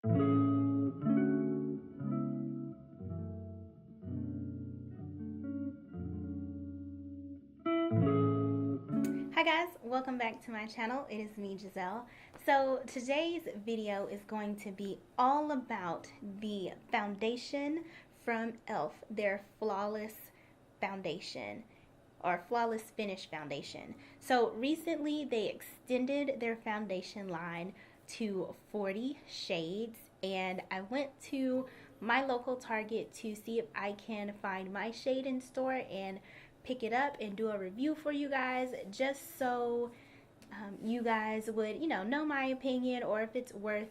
Hi guys, welcome back to my channel. It is me, Giselle. So today's video is going to be all about the foundation from e.l.f., their Flawless Foundation or Flawless Finish Foundation. So recently they extended their foundation line to 40 shades, and I went to my local Target to see if I can find my shade in store and pick it up and do a review for you guys, just so you guys would, know my opinion or if it's worth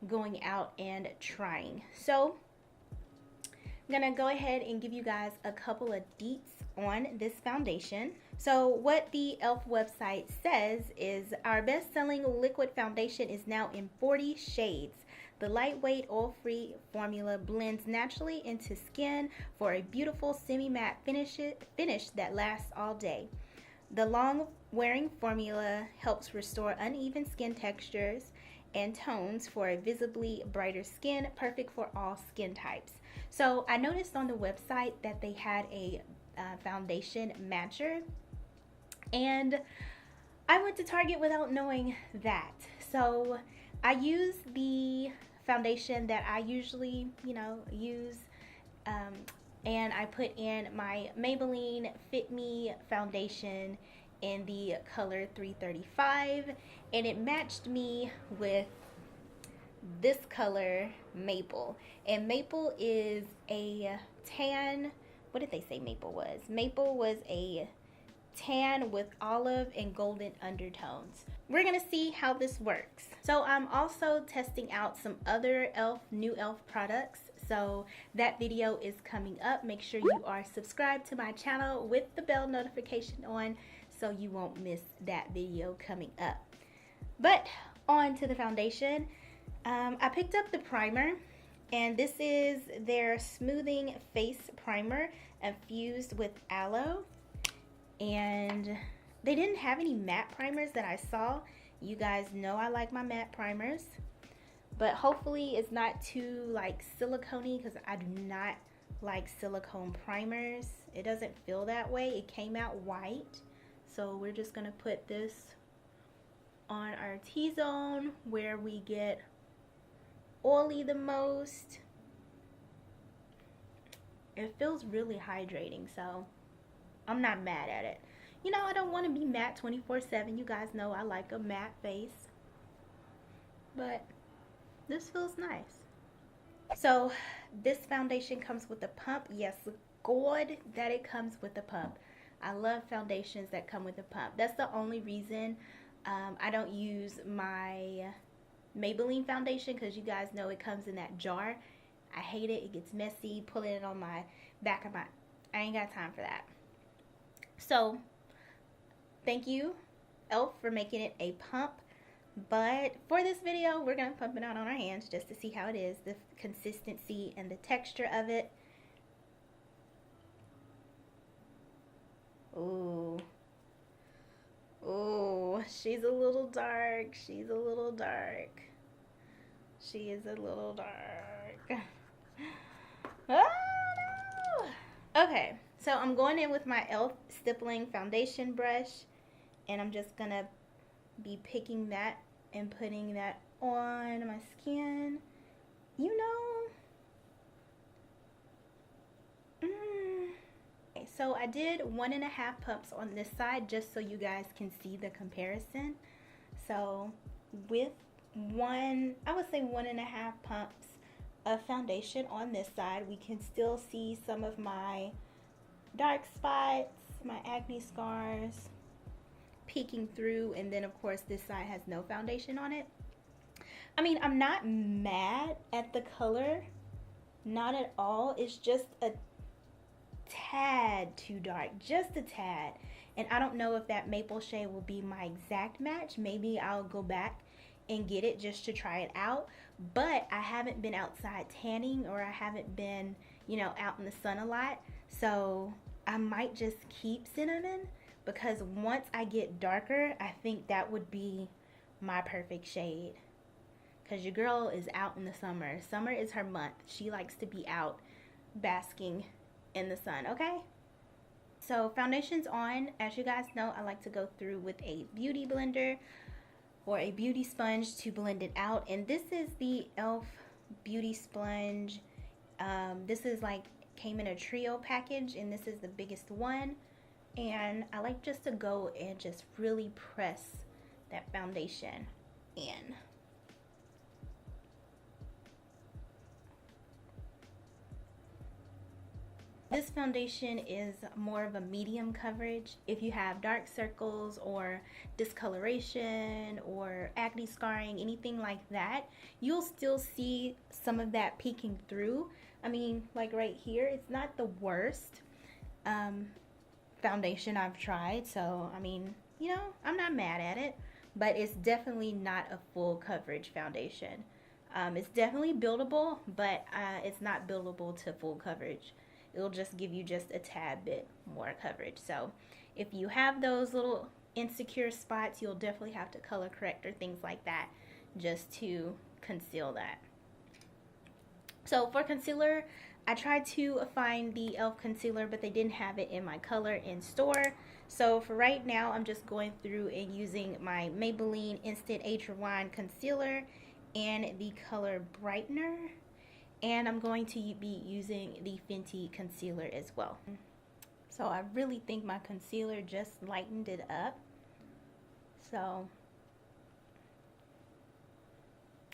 going out and trying. So I'm gonna go ahead and give you guys a couple of deets on this foundation. So what the e.l.f. website says is our best-selling liquid foundation is now in 40 shades. The lightweight, oil-free formula blends naturally into skin for a beautiful semi-matte finish that lasts all day. The long-wearing formula helps restore uneven skin textures and tones for a visibly brighter skin, perfect for all skin types. So I noticed on the website that they had a foundation matcher, and I went to Target without knowing that. So I used the foundation that I usually, use, and I put in my Maybelline Fit Me foundation in the color 335, and it matched me with this color, Maple. And Maple is a tan. What did they say Maple was? Maple was a tan with olive and golden undertones. We're gonna see how this works. So I'm also testing out some other new e.l.f. products, so that video is coming up. Make sure you are subscribed to my channel with the bell notification on so you won't miss that video coming up. But on to the foundation. I picked up the primer, and this is their smoothing face primer infused with aloe. And they didn't have any matte primers that I saw. You guys know I like my matte primers, but hopefully it's not too like silicone-y, because I do not like silicone primers. It doesn't feel that way. It came out white, so we're just gonna put this on our T-zone where we get oily the most. It feels really hydrating, so I'm not mad at it. I don't want to be matte 24/7. You guys know I like a matte face, but this feels nice. So this foundation comes with a pump. Yes, good that it comes with a pump. I love foundations that come with a pump. That's the only reason I don't use my Maybelline foundation, because you guys know it comes in that jar. I hate it. It gets messy pulling it on my back of my... I ain't got time for that. So thank you, e.l.f., for making it a pump. But for this video, we're going to pump it out on our hands just to see how it is, the consistency and the texture of it. Ooh. Ooh, she's a little dark. She's a little dark. She is a little dark. Oh, no. Okay, so I'm going in with my e.l.f. stippling foundation brush, and I'm just going to be picking that and putting that on my skin. Okay, so I did 1.5 pumps on this side just so you guys can see the comparison. So with I would say 1.5 pumps of foundation on this side, we can still see some of my dark spots, my acne scars peeking through, and then of course this side has no foundation on it. I mean, I'm not mad at the color, not at all. It's just a tad too dark, just a tad. And I don't know if that maple shade will be my exact match. Maybe I'll go back and get it just to try it out. But I haven't been outside tanning, or I haven't been, out in the sun a lot. So I might just keep cinnamon, because once I get darker, I think that would be my perfect shade. because your girl is out in the summer. Summer is her month. She likes to be out basking in the sun, okay? So foundation's on. As you guys know, I like to go through with a beauty blender or a beauty sponge to blend it out. And this is the e.l.f. beauty sponge. This is like came in a trio package, and this is the biggest one. And I like just to go and just really press that foundation in. This foundation is more of a medium coverage. If you have dark circles or discoloration or acne scarring, anything like that, you'll still see some of that peeking through. I mean, like right here, it's not the worst foundation I've tried. So, I mean, you know, I'm not mad at it, but it's definitely not a full coverage foundation. It's definitely buildable, but it's not buildable to full coverage. It'll just give you just a tad bit more coverage. So if you have those little insecure spots, you'll definitely have to color correct or things like that just to conceal that. So for concealer, I tried to find the e.l.f. concealer, but they didn't have it in my color in store. So for right now, I'm just going through and using my Maybelline Instant Age Rewind Concealer and the color Brightener. And I'm going to be using the Fenty concealer as well. So I really think my concealer just lightened it up. So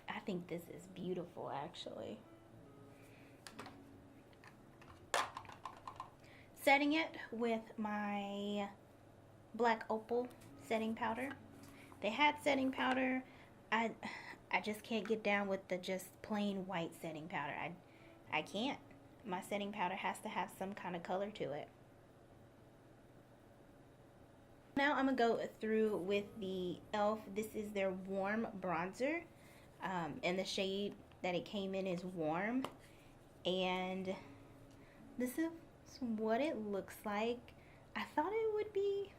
I think this is beautiful, actually. Setting it with my Black Opal setting powder. They had setting powder. I just can't get down with the just plain white setting powder. I can't. My setting powder has to have some kind of color to it. Now I'm going to go through with the e.l.f. This is their warm bronzer. And the shade that it came in is warm. And this is what it looks like. I thought it would be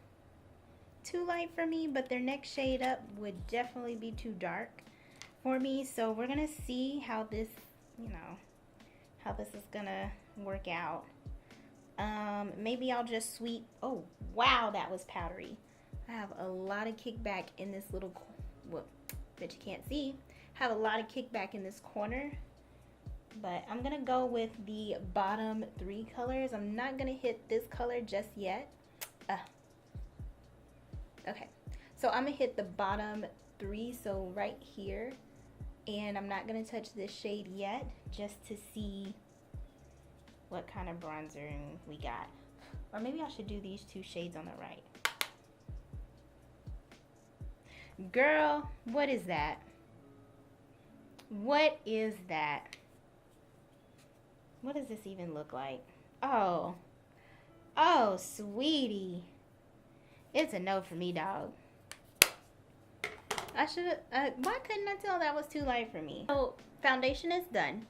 too light for me, but their next shade up would definitely be too dark for me. So we're gonna see how this, you know, how this is gonna work out. Maybe I'll just sweep. Oh wow, that was powdery. I have a lot of kickback in this little, well, that you can't see. I have a lot of kickback in this corner, but I'm gonna go with the bottom 3 colors. I'm not gonna hit this color just yet. Okay, so I'm gonna hit the bottom 3, so right here. And I'm not going to touch this shade yet, just to see what kind of bronzer we got. Or maybe I should do these 2 shades on the right. Girl, what is that? What is that? What does this even look like? Oh, sweetie. It's a no for me, dog. I should have, why couldn't I tell that was too light for me? So foundation is done,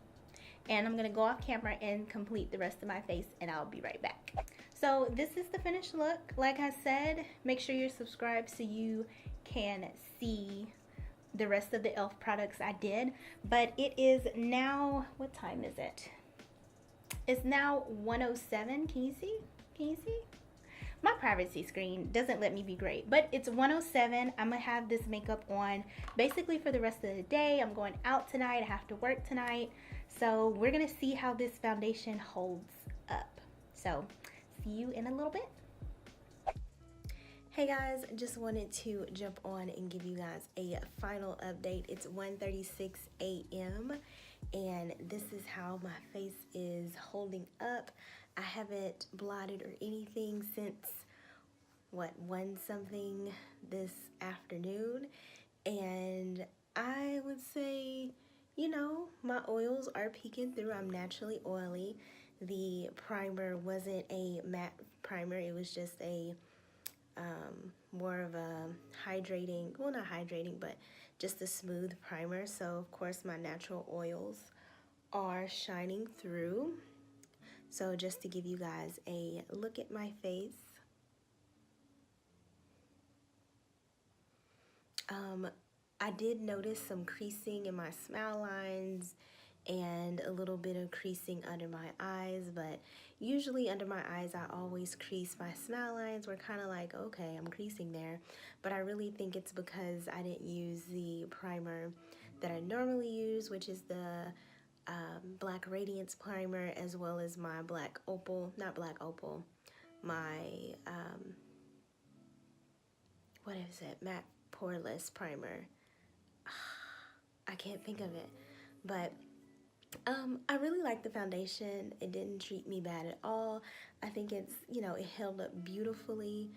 and I'm gonna go off camera and complete the rest of my face, and I'll be right back. So this is the finished look. Like I said, make sure you're subscribed so you can see the rest of the e.l.f. products I did. But it is now, what time is it? It's now 1:07. Can you see? Can you see? My privacy screen doesn't let me be great, but it's 1:07. I'm gonna have this makeup on basically for the rest of the day. I'm going out tonight. I have to work tonight. So we're gonna see how this foundation holds up. So see you in a little bit. Hey guys, just wanted to jump on and give you guys a final update. It's 1:36 a.m. and this is how my face is holding up. I haven't blotted or anything since, what, 1 something this afternoon. And I would say, you know, my oils are peeking through. I'm naturally oily. The primer wasn't a matte primer. It was just a more of a hydrating, well, not hydrating, but just a smooth primer. So, of course, my natural oils are shining through. So just to give you guys a look at my face, I did notice some creasing in my smile lines and a little bit of creasing under my eyes, but usually under my eyes I always crease. My smile lines were kind of like, okay, I'm creasing there, but I really think it's because I didn't use the primer that I normally use, which is the Black Radiance primer, as well as my Black Opal, not Black Opal, my, what is it, Matte Poreless primer. I can't think of it, but I really like the foundation. It didn't treat me bad at all. I think it's, you know, it held up beautifully.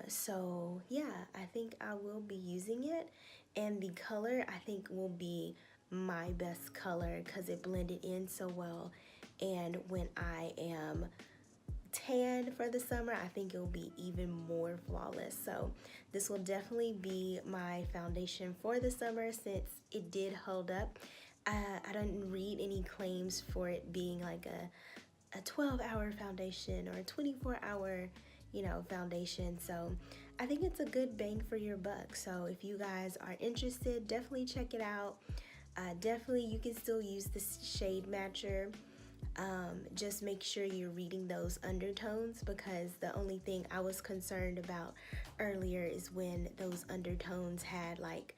So yeah, I think I will be using it, and the color I think will be my best color because it blended in so well. And when I am tan for the summer, I think it will be even more flawless. So this will definitely be my foundation for the summer since it did hold up. I didn't read any claims for it being like a 12-hour foundation or a 24-hour, you know, foundation. So I think it's a good bang for your buck. So if you guys are interested, definitely check it out. Definitely you can still use this shade matcher. Just make sure you're reading those undertones, because the only thing I was concerned about earlier is when those undertones had like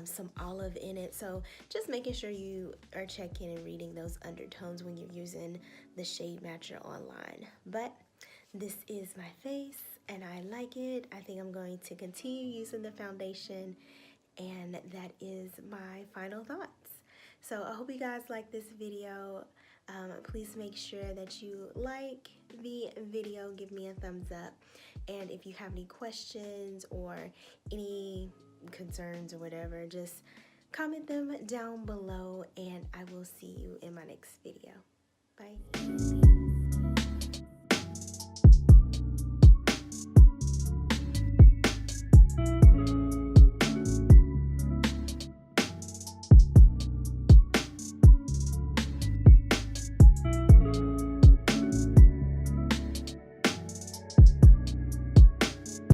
some olive in it. So just making sure you are checking and reading those undertones when you're using the shade matcher online. But this is my face and I like it. I think I'm going to continue using the foundation, and that is my final thoughts. So I hope you guys like this video. Please make sure that you like the video, give me a thumbs up, and if you have any questions or any concerns or whatever, just comment them down below, and I will see you in my next video. Bye.